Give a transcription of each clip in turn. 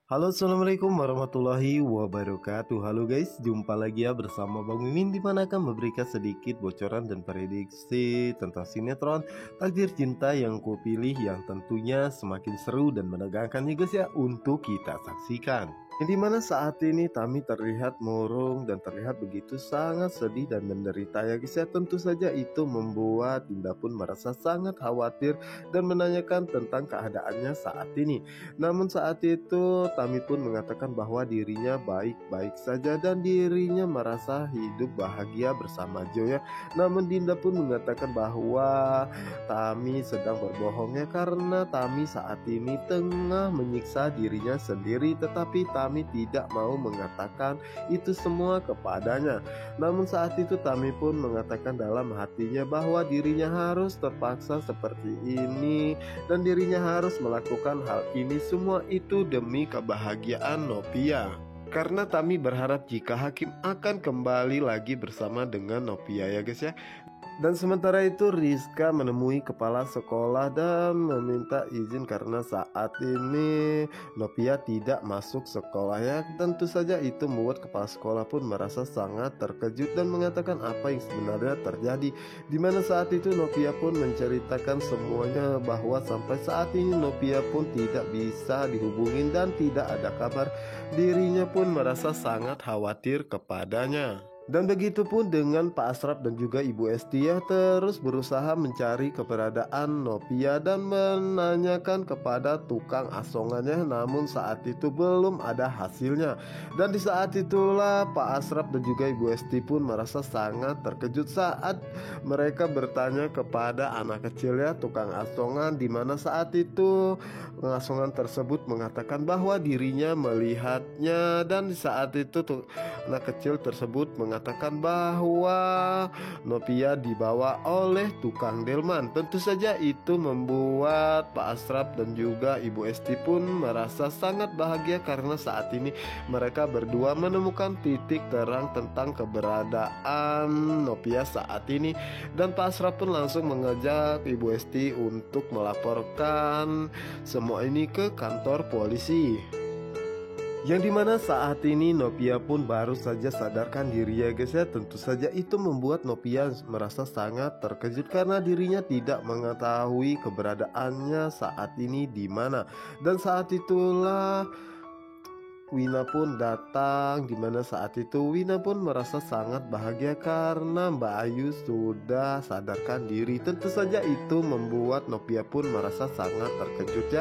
Halo, assalamualaikum warahmatullahi wabarakatuh. Halo guys, jumpa lagi ya bersama Bang Mimin, di mana akan memberikan sedikit bocoran dan prediksi tentang sinetron Takdir Cinta yang kupilih, yang tentunya semakin seru dan menegangkan ya guys ya untuk kita saksikan. Yang dimana saat ini Tami terlihat murung dan terlihat begitu sangat sedih dan menderita ya guys ya. Tentu saja itu membuat Dinda pun merasa sangat khawatir dan menanyakan tentang keadaannya saat ini. Namun saat itu Tami pun mengatakan bahwa dirinya baik-baik saja dan dirinya merasa hidup bahagia bersama Joya. Namun Dinda pun mengatakan bahwa Tami sedang berbohongnya karena Tami saat ini tengah menyiksa dirinya sendiri, tetapi Tami tidak mau mengatakan itu semua kepadanya. Namun saat itu Tami pun mengatakan dalam hatinya bahwa dirinya harus terpaksa seperti ini dan dirinya harus melakukan hal ini semua itu demi kebahagiaan Novia. Karena Tami berharap jika Hakim akan kembali lagi bersama dengan Novia ya guys ya. Dan sementara itu Rizka menemui kepala sekolah dan meminta izin karena saat ini Novia tidak masuk sekolah ya. Tentu saja itu membuat kepala sekolah pun merasa sangat terkejut dan mengatakan apa yang sebenarnya terjadi. Dimana saat itu Novia pun menceritakan semuanya bahwa sampai saat ini Novia pun tidak bisa dihubungin dan tidak ada kabar. Dirinya pun merasa sangat khawatir kepadanya. Dan begitu pun dengan Pak Asraf dan juga Ibu Estia terus berusaha mencari keberadaan Novia dan menanyakan kepada tukang asongannya, namun saat itu belum ada hasilnya. Dan di saat itulah Pak Asraf dan juga Ibu Esti pun merasa sangat terkejut saat mereka bertanya kepada anak kecilnya tukang asongan, di mana saat itu asongan tersebut mengatakan bahwa dirinya melihatnya, dan di saat itu anak kecil tersebut mengatakan bahwa Novia dibawa oleh tukang delman. Tentu saja itu membuat Pak Asraf dan juga Ibu Esti pun merasa sangat bahagia karena saat ini mereka berdua menemukan titik terang tentang keberadaan Novia saat ini. Dan Pak Asraf pun langsung mengajak Ibu Esti untuk melaporkan semua ini ke kantor polisi. Yang dimana saat ini Novia pun baru saja sadarkan diri ya guys ya. Tentu saja itu membuat Novia merasa sangat terkejut karena dirinya tidak mengetahui keberadaannya saat ini di mana. Dan saat itulah Wina pun datang, dimana saat itu Wina pun merasa sangat bahagia karena Mbak Ayu sudah sadarkan diri. Tentu saja itu membuat Novia pun merasa sangat terkejut ya.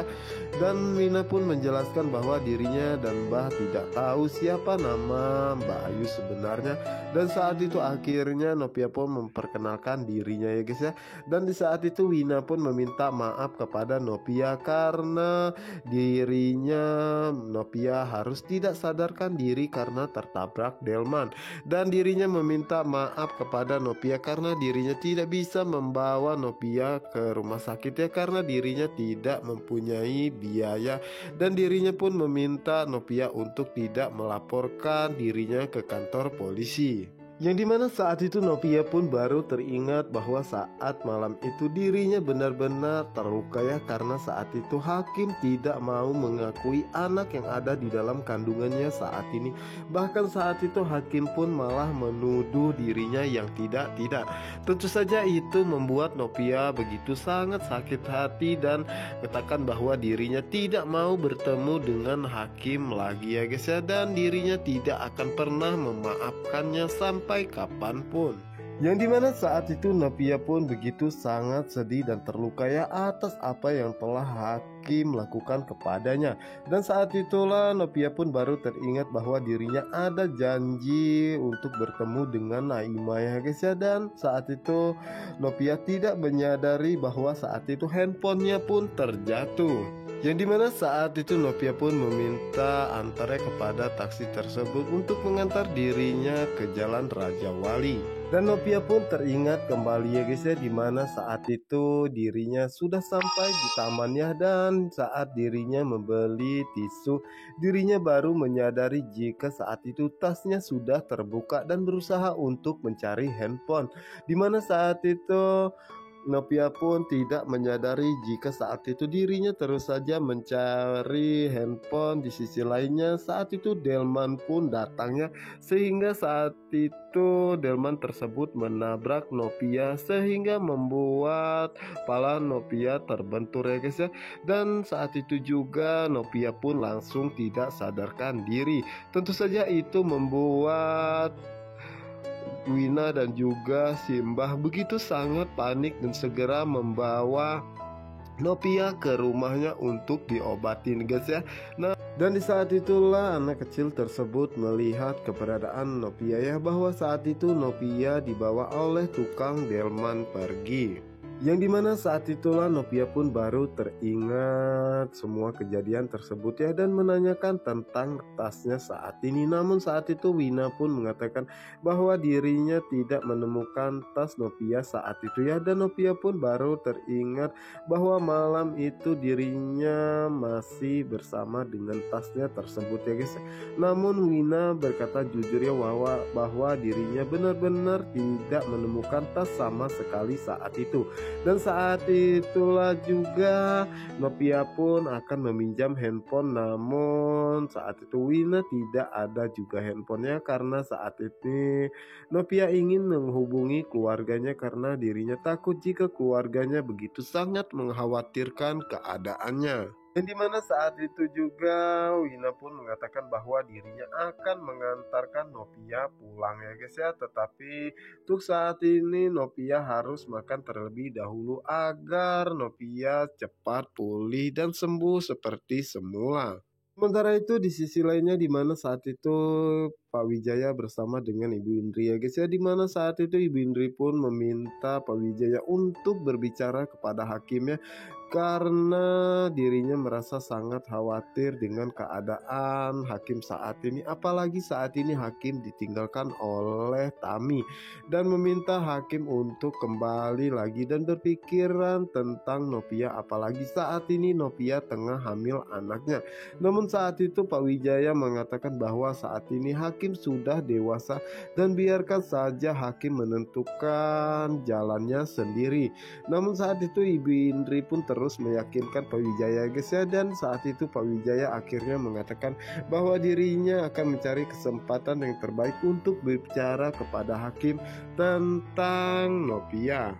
Dan Wina pun menjelaskan bahwa dirinya dan Mbah tidak tahu siapa nama Mbak Ayu sebenarnya. Dan saat itu akhirnya Novia pun memperkenalkan dirinya ya guys ya. Dan di saat itu Wina pun meminta maaf kepada Novia karena Novia harus tidak sadarkan diri karena tertabrak delman. Dan dirinya meminta maaf kepada Novia karena dirinya tidak bisa membawa Novia ke rumah sakit ya, karena dirinya tidak mempunyai biaya. Dan dirinya pun meminta Novia untuk tidak melaporkan dirinya ke kantor polisi. Yang dimana saat itu Novia pun baru teringat bahwa saat malam itu dirinya benar-benar terluka ya, karena saat itu Hakim tidak mau mengakui anak yang ada di dalam kandungannya saat ini. Bahkan saat itu Hakim pun malah menuduh dirinya yang tidak. Tentu saja itu membuat Novia begitu sangat sakit hati dan katakan bahwa dirinya tidak mau bertemu dengan Hakim lagi ya guys ya. Dan dirinya tidak akan pernah memaafkannya sampai kapanpun. Yang dimana saat itu Novia pun begitu sangat sedih dan terluka ya atas apa yang telah Hakim lakukan kepadanya. Dan saat itulah Novia pun baru teringat bahwa dirinya ada janji untuk bertemu dengan Naimah ya guys ya. Dan saat itu Novia tidak menyadari bahwa saat itu handphonenya pun terjatuh. Yang dimana saat itu Novia pun meminta antarnya kepada taksi tersebut untuk mengantar dirinya ke Jalan Raja Wali. Dan Novia pun teringat kembali ya guys ya, dimana saat itu dirinya sudah sampai di tamannya. Dan saat dirinya membeli tisu, dirinya baru menyadari jika saat itu tasnya sudah terbuka dan berusaha untuk mencari handphone. Dimana saat itu Novia pun tidak menyadari jika saat itu dirinya terus saja mencari handphone. Di sisi lainnya saat itu delman pun datangnya, sehingga saat itu delman tersebut menabrak Novia sehingga membuat kepala Novia terbentur ya guys ya. Dan saat itu juga Novia pun langsung tidak sadarkan diri. Tentu saja itu membuat Wina dan juga Simbah begitu sangat panik dan segera membawa Novia ke rumahnya untuk diobatin guys ya. Nah, dan di saat itulah anak kecil tersebut melihat keberadaan Novia ya, bahwa saat itu Novia dibawa oleh tukang delman pergi. Yang dimana saat itulah Novia pun baru teringat semua kejadian tersebut ya, dan menanyakan tentang tasnya saat ini. Namun saat itu Wina pun mengatakan bahwa dirinya tidak menemukan tas Novia saat itu ya, dan Novia pun baru teringat bahwa malam itu dirinya masih bersama dengan tasnya tersebut ya guys. Namun Wina berkata jujur ya bahwa dirinya benar-benar tidak menemukan tas sama sekali saat itu. Dan saat itulah juga Novia pun akan meminjam handphone, namun saat itu Wina tidak ada juga handphonenya, karena saat ini Novia ingin menghubungi keluarganya karena dirinya takut jika keluarganya begitu sangat mengkhawatirkan keadaannya. Dan dimana saat itu juga Wina pun mengatakan bahwa dirinya akan mengantarkan Novia pulang ya guys ya. Tetapi untuk saat ini Novia harus makan terlebih dahulu agar Novia cepat pulih dan sembuh seperti semula. Sementara itu di sisi lainnya, di mana saat itu Pak Wijaya bersama dengan Ibu Indri ya guys ya, di mana saat itu Ibu Indri pun meminta Pak Wijaya untuk berbicara kepada hakimnya karena dirinya merasa sangat khawatir dengan keadaan hakim saat ini, apalagi saat ini hakim ditinggalkan oleh Tami, dan meminta hakim untuk kembali lagi dan berpikiran tentang Novia, apalagi saat ini Novia tengah hamil anaknya. Namun saat itu Pak Wijaya mengatakan bahwa saat ini hakim sudah dewasa dan biarkan saja hakim menentukan jalannya sendiri. Namun saat itu Ibu Indri pun terus meyakinkan Pak Wijaya guys ya, dan saat itu Pak Wijaya akhirnya mengatakan bahwa dirinya akan mencari kesempatan yang terbaik untuk berbicara kepada hakim tentang Novia.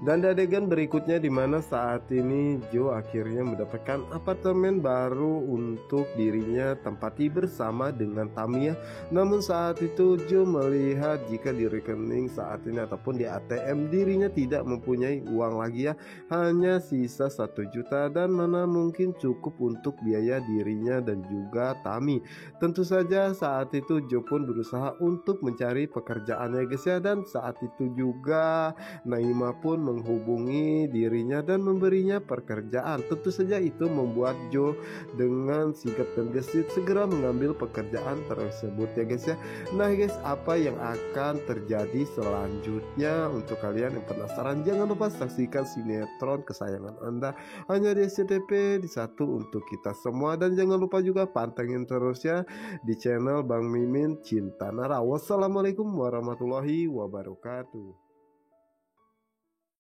Dan di adegan berikutnya, di mana saat ini Jo akhirnya mendapatkan apartemen baru untuk dirinya tempati bersama dengan Tamiya. Namun saat itu Jo melihat jika di rekening saat ini ataupun di ATM dirinya tidak mempunyai uang lagi ya, hanya sisa 1 juta, dan mana mungkin cukup untuk biaya dirinya dan juga Tami. Tentu saja saat itu Jo pun berusaha untuk mencari pekerjaannya guys ya, dan saat itu juga Naima pun menghubungi dirinya dan memberinya pekerjaan. Tentu saja itu membuat Jo dengan sigap dan gesit segera mengambil pekerjaan tersebut ya guys ya. Nah guys, apa yang akan terjadi selanjutnya? Untuk kalian yang penasaran, jangan lupa saksikan sinetron kesayangan Anda hanya di SCTV di satu untuk kita semua, dan jangan lupa juga pantengin terus ya di channel Bang Mimin Cinta Nara. Wassalamualaikum warahmatullahi wabarakatuh.